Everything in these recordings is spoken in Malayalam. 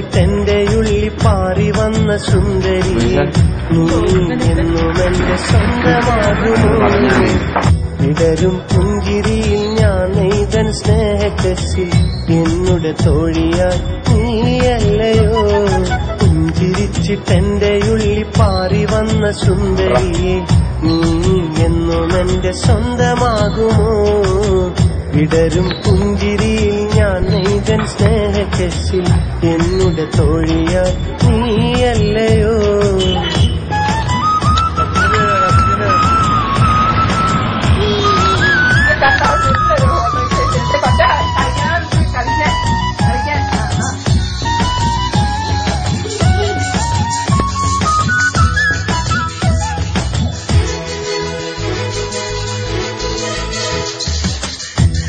പുഞ്ചിരിച്ചിട്ടെന്റെ ഉള്ളി പാറി വന്ന സുന്ദരി നീ എന്നും എന്റെ സ്വന്തമാകുമോ വിടരും പുഞ്ചിരിയിൽ ഞാൻ നെയ്തൻ സ്നേഹക്കസിൽ എന്നുടെ തോഴിയായി നീയല്ലയോ പുഞ്ചിരിച്ചിട്ടെന്റെ ഉള്ളി പാറി വന്ന സുന്ദരിയെ നീ എന്നും എന്റെ സ്വന്തമാകുമോ വിടരും പുഞ്ചിരിയിൽ ഞാൻ നെയ്തൻ സ്നേഹക്കസിൽ എന്നുടെ തോഴിയായി നീയല്ലയോ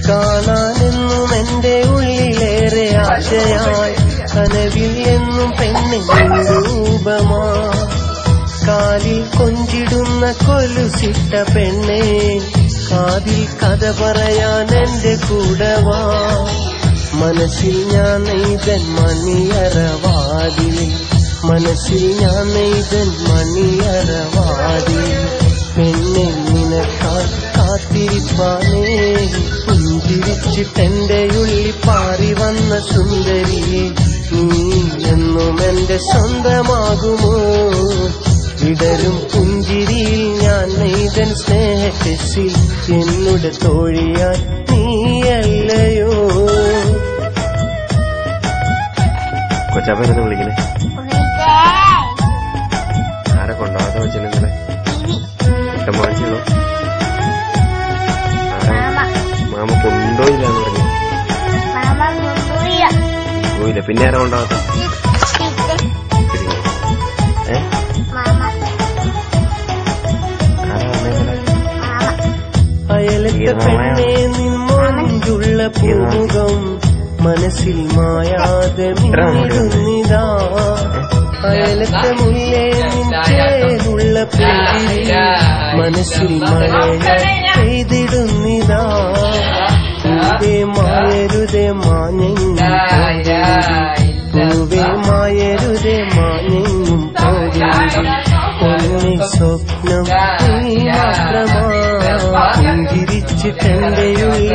കാണാനെന്നും എന്റെ ഉള്ളിലേറെ ആശയായി കനവിൽ എന്നും പെണ്ണിന്റെ രൂപമാ കാലിൽ കൊഞ്ചിടുന്ന കൊലുസിട്ട പെണ്ണേ കാതിൽ കഥ പറയാൻ എന്റെ കൂടവാ മനസ്സിൽ ഞാൻ നെയ്തൻ മണിയറവാതിൽ മനസ്സിൽ ഞാൻ നെയ്തൻ മണിയറവാതിൽ പെണ്ണെ നിനക്കാൽ കാത്തിരിപ്പാനേ പുഞ്ചിരിച്ചിട്ടെന്റെ ഉള്ളി പാറി വന്ന സുന്ദരിയെ നീ എന്നും എന്റെ സ്വന്തമാകുമോ വിടരും പുഞ്ചിരിയിൽ ഞാൻ നെയ്തൻ സ്നേഹക്കസിൽ എന്നുടെ തോഴിയായി നീയല്ലയോ കൊച്ചാപ്പനെന്ന് വിളിക്കണേ ആരെ കൊണ്ടാവാത്ത വെച്ചിട്ടുണ്ടെങ്കിലേ ഇഷ്ടം വാങ്ങിച്ചോ മാമ കൊണ്ടുപോയില്ലാന്ന് പറഞ്ഞു പോയില്ല പിന്നെ ആരാ കൊണ്ടാവാത്ത അയലത്തെ പെണ്ണെ നിന്നുള്ള പൂമുഖം മനസ്സിൽ മായാതെ മിന്നിടുന്നിതാ അയലത്തെ മുല്ലേ നിന്നുള്ള പുഞ്ചിരി മനസ്സിൽ മഴയായി പെയ്തിടുന്നിതാ പൂവേ മായരുതേ മാഞ്ഞെങ്ങും പൂവേ മായരുതേ മാഞ്ഞെങ്ങും പൊന്നി സ്വപ്നം നീ മാത്രമാ പുഞ്ചിരിച്ചിട്ടെന്റെ ഉള്ളി